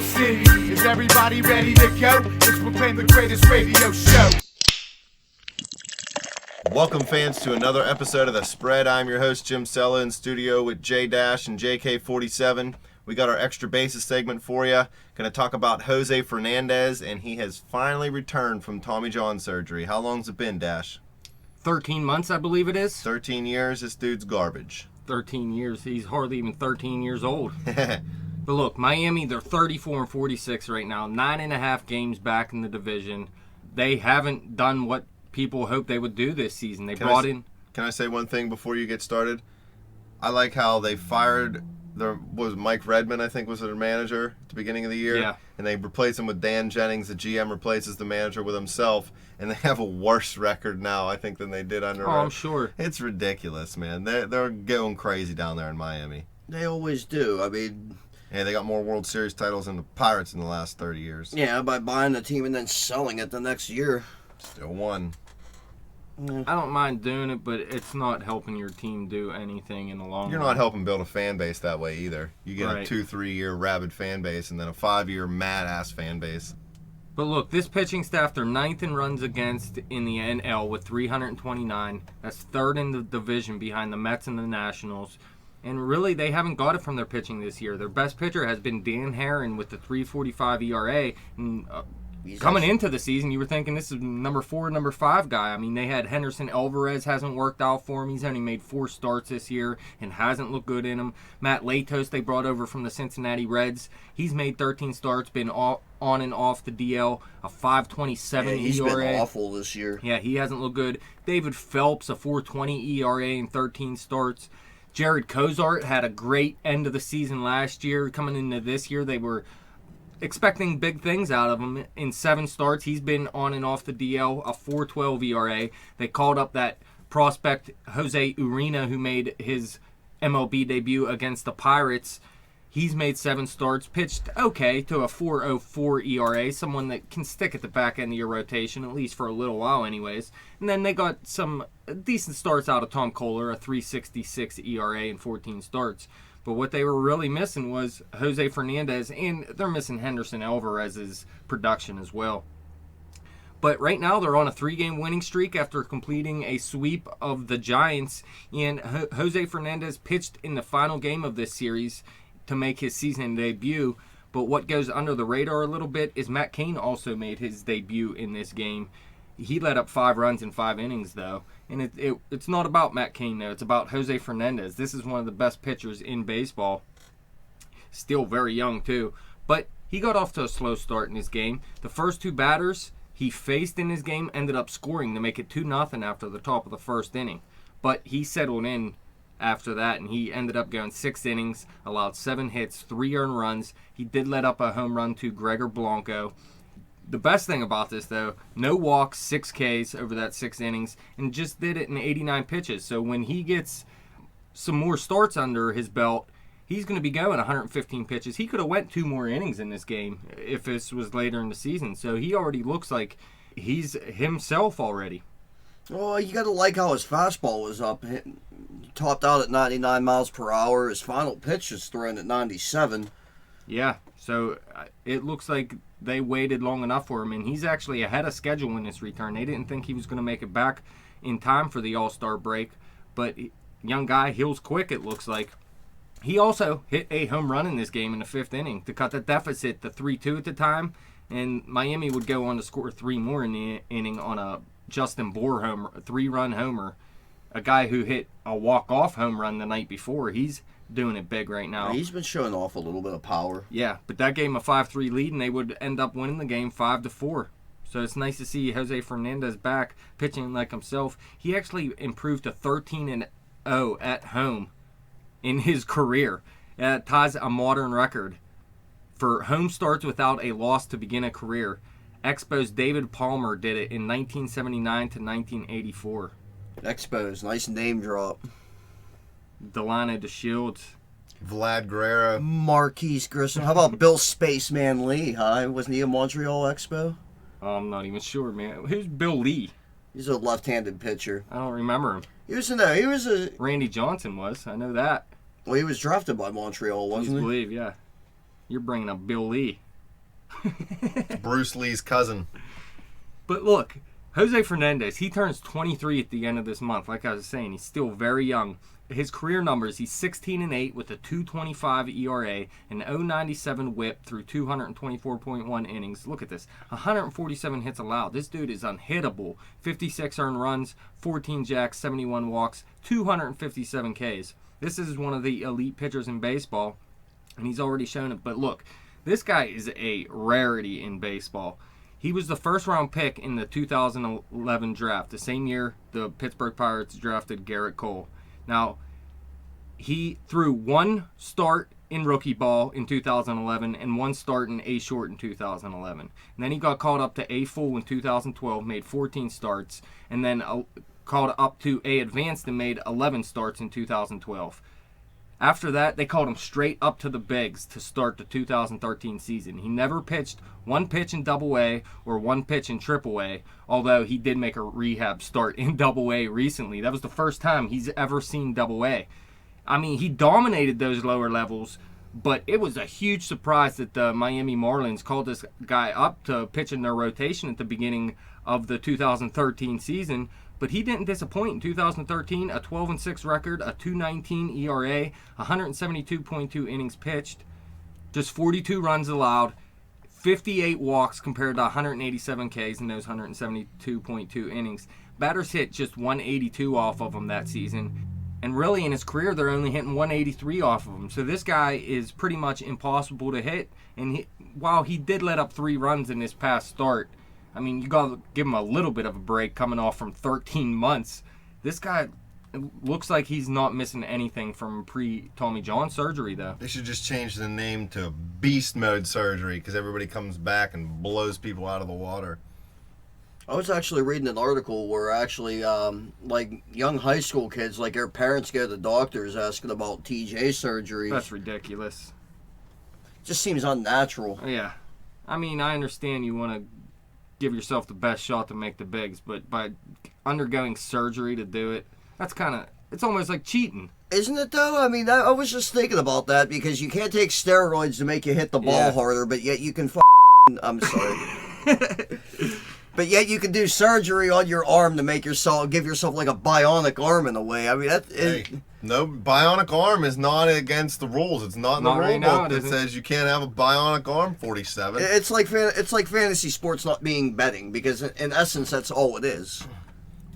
Steel City. Is everybody ready to go? Let's proclaim the greatest radio show. Welcome, fans, to another episode of The Spread. I'm your host, Jim Sella, in studio with J-Dash and JK47. We got our extra bases segment for you. Going to talk about Jose Fernandez, and he has finally returned from Tommy John surgery. How long's it been, Dash? 13 months, I believe it is. 13 years. This dude's garbage. 13 years. He's hardly even 13 years old. But look, Miami, they're 34-46 right now. 9.5 games back in the division. They haven't done what people hoped they would do this season. They brought in... Can I say one thing before you get started? I like how they fired... Mike Redmond, I think, was their manager at the beginning of the year. Yeah. And they replaced him with Dan Jennings. The GM replaces the manager with himself. And they have a worse record now, I think, than they did under... I'm sure. It's ridiculous, man. They're going crazy down there in Miami. They always do. I mean... Yeah, they got more World Series titles than the Pirates in the last 30 years. Yeah, by buying the team and then selling it the next year. Still won. I don't mind doing it, but it's not helping your team do anything in the long run. You're not helping build a fan base that way either. You get Right. a 2-3 year rabid fan base and then a 5-year mad-ass fan base. But look, this pitching staff, they're 9th in runs against in the NL with 329. That's 3rd in the division behind the Mets and the Nationals. And really, they haven't got it from their pitching this year. Their best pitcher has been Dan Herron with the 3.45 ERA. And coming into the season, you were thinking this is number 4, number 5 guy. I mean, they had Henderson Alvarez, hasn't worked out for him. He's only made 4 starts this year and hasn't looked good in them. Matt Latos, they brought over from the Cincinnati Reds. He's made 13 starts, been on and off the DL, a 5.27 ERA. He's been awful this year. Yeah, he hasn't looked good. David Phelps, a 4.20 ERA in 13 starts. Jared Cozart had a great end of the season last year. Coming into this year, they were expecting big things out of him. In 7 starts, he's been on and off the DL, a 4.12 ERA. They called up that prospect, Jose Urena, who made his MLB debut against the Pirates. He's made 7 starts, pitched okay to a 4.04 ERA, someone that can stick at the back end of your rotation, at least for a little while anyways. And then they got some decent starts out of Tom Kohler, a 3.66 ERA in 14 starts. But what they were really missing was Jose Fernandez, and they're missing Henderson Alvarez's production as well. But right now they're on a 3-game winning streak after completing a sweep of the Giants. And Jose Fernandez pitched in the final game of this series to make his season debut. But what goes under the radar a little bit is Matt Cain also made his debut in this game. He let up 5 runs in 5 innings, though. And it's not about Matt Cain, though. It's about Jose Fernandez. This is one of the best pitchers in baseball. Still very young, too. But he got off to a slow start in his game. The first 2 batters he faced in his game ended up scoring to make it 2-0 after the top of the first inning. But he settled in after that, and he ended up going 6 innings, allowed 7 hits, 3 earned runs. He did let up a home run to Gregor Blanco. The best thing about this, though, no walks, 6 Ks over that 6 innings, and just did it in 89 pitches. So when he gets some more starts under his belt, he's going to be going 115 pitches. He could have went 2 more innings in this game if this was later in the season. So he already looks like he's himself already. Well, you got to like how his fastball was up. He topped out at 99 miles per hour. His final pitch was thrown at 97. Yeah, so it looks like they waited long enough for him, and he's actually ahead of schedule in his return. They didn't think he was going to make it back in time for the All-Star break, but young guy heals quick, it looks like. He also hit a home run in this game in the 5th inning to cut the deficit to 3-2 at the time, and Miami would go on to score 3 more in the inning on a Justin Bour homer, a 3-run homer, a guy who hit a walk-off home run the night before. He's doing it big right now. He's been showing off a little bit of power. Yeah, but that gave him a 5-3 lead, and they would end up winning the game 5-4. So it's nice to see Jose Fernandez back, pitching like himself. He actually improved to 13-0 at home in his career. That ties a modern record for home starts without a loss to begin a career. Expos David Palmer did it in 1979 to 1984. Expos, nice name drop. Delano DeShields. Vlad Guerrero. Marquise Grissom. How about Bill Spaceman Lee, huh? Wasn't he a Montreal Expo? I'm not even sure, man. Who's Bill Lee? He's a left-handed pitcher. I don't remember him. He was in there. He was a... Randy Johnson was. I know that. Well, he was drafted by Montreal, wasn't he? I believe, yeah. You're bringing up Bill Lee. Bruce Lee's cousin. But look, Jose Fernandez, he turns 23 at the end of this month. Like I was saying, he's still very young. His career numbers, he's 16-8 with a 2.25 ERA, an 0.97 WHIP through 224.1 innings. Look at this, 147 hits allowed. This dude is unhittable. 56 earned runs, 14 jacks, 71 walks, 257 Ks. This is one of the elite pitchers in baseball, and he's already shown it. But look, this guy is a rarity in baseball. He was the first-round pick in the 2011 draft, the same year the Pittsburgh Pirates drafted Garrett Cole. Now, he threw one start in rookie ball in 2011 and one start in A-short in 2011. And then he got called up to A-full in 2012, made 14 starts, and then called up to A-advanced and made 11 starts in 2012. After that, they called him straight up to the bigs to start the 2013 season. He never pitched one pitch in Double-A or one pitch in Triple-A, although he did make a rehab start in Double-A recently. That was the first time he's ever seen Double-A. I mean, he dominated those lower levels, but it was a huge surprise that the Miami Marlins called this guy up to pitch in their rotation at the beginning of the 2013 season. But he didn't disappoint in 2013, a 12-6 record, a 2.19 ERA, 172.2 innings pitched, just 42 runs allowed, 58 walks compared to 187 Ks in those 172.2 innings. Batters hit just 182 off of him that season. And really in his career, they're only hitting 183 off of him. So this guy is pretty much impossible to hit. And while he did let up 3 runs in his past start, I mean, you got to give him a little bit of a break coming off from 13 months. This guy looks like he's not missing anything from pre-Tommy John surgery, though. They should just change the name to Beast Mode Surgery because everybody comes back and blows people out of the water. I was actually reading an article where actually, like, young high school kids, like, their parents go to the doctors asking about TJ surgery. That's ridiculous. Just seems unnatural. Yeah. I mean, I understand you want to give yourself the best shot to make the bigs, but by undergoing surgery to do it, that's kind of, it's almost like cheating. Isn't it, though? I mean, I was just thinking about that because you can't take steroids to make you hit the ball harder, but yet you can I'm sorry. But yet you can do surgery on your arm to make yourself, give yourself like a bionic arm in a way. I mean, no, bionic arm is not against the rules. It's not in the rule book that says you can't have a bionic arm. 47. It's like fantasy sports not being betting because in essence that's all it is.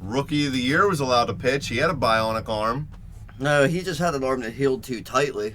Rookie of the Year was allowed to pitch. He had a bionic arm. No, he just had an arm that healed too tightly.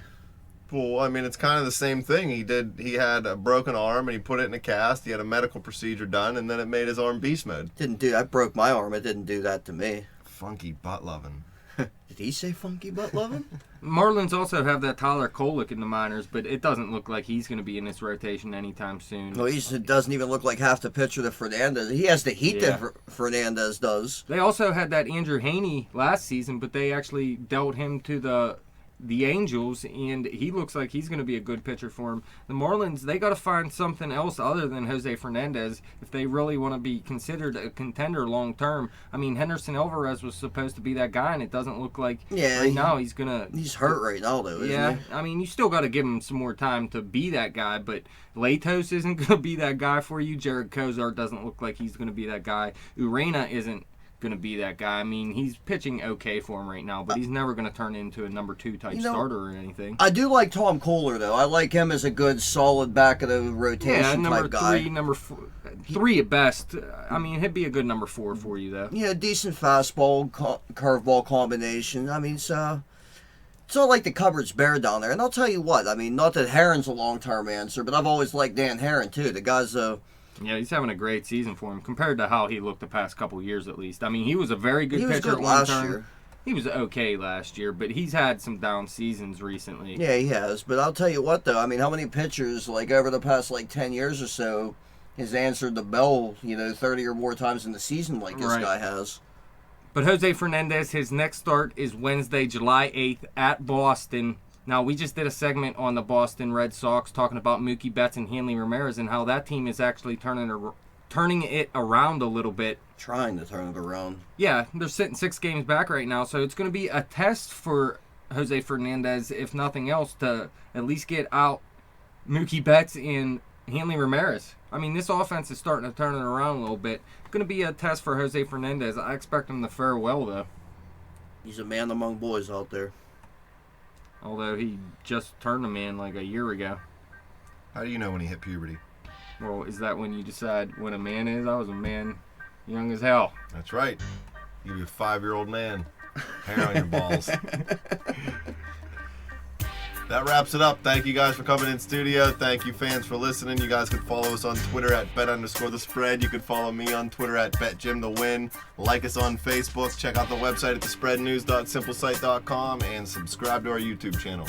Well, I mean, it's kind of the same thing. He had a broken arm and he put it in a cast. He had a medical procedure done, and then it made his arm beast mode. I broke my arm. It didn't do that to me. Funky butt loving. Did he say funky butt loving? Marlins also have that Tyler Kolek in the minors, but it doesn't look like he's going to be in this rotation anytime soon. No, it doesn't even look like half the pitcher that Fernandez. He has the heat that Fernandez does. They also had that Andrew Haney last season, but they actually dealt him to the Angels, and he looks like he's going to be a good pitcher for him. The Marlins, they got to find something else other than Jose Fernandez if they really want to be considered a contender long term. I mean, Henderson Alvarez was supposed to be that guy, and it doesn't look like now he's going to... He's hurt right now, though, isn't he? I mean, you still got to give him some more time to be that guy, but Latos isn't going to be that guy for you. Jared Kozart doesn't look like he's going to be that guy. Urena isn't going to be that guy. I mean, he's pitching okay for him right now, but he's never going to turn into a number 2 type starter or anything. I do like Tom Kohler, though. I like him as a good, solid back of the rotation type guy. Number 3 at best. I mean, he'd be a good number 4 for you, though. Yeah, decent fastball, curveball combination. I mean, it's not like the cupboard's bare down there. And I'll tell you what, I mean, not that Herron's a long-term answer, but I've always liked Dan Herron, too. The guy's yeah, he's having a great season for him compared to how he looked the past couple years at least. I mean, he was a very good pitcher good last year. He was okay last year, but he's had some down seasons recently. Yeah, he has. But I'll tell you what, though. I mean, how many pitchers, like, over the past, 10 years or so has answered the bell, 30 or more times in the season like this guy has? But Jose Fernandez, his next start is Wednesday, July 8th at Boston. Now, we just did a segment on the Boston Red Sox talking about Mookie Betts and Hanley Ramirez and how that team is actually turning it around a little bit. Trying to turn it around. Yeah, they're sitting 6 games back right now, so it's going to be a test for Jose Fernandez, if nothing else, to at least get out Mookie Betts and Hanley Ramirez. I mean, this offense is starting to turn it around a little bit. It's going to be a test for Jose Fernandez. I expect him to fare well, though. He's a man among boys out there. Although he just turned a man like a year ago. How do you know when he hit puberty? Well, is that when you decide when a man is? I was a man young as hell. That's right. You're a 5-year-old man. Hair on your balls. That wraps it up. Thank you guys for coming in studio. Thank you fans for listening. You guys can follow us on Twitter at bet_the_spread. You can follow me on Twitter at betjimthewin. Like us on Facebook. Check out the website at thespreadnews.simplesite.com and subscribe to our YouTube channel.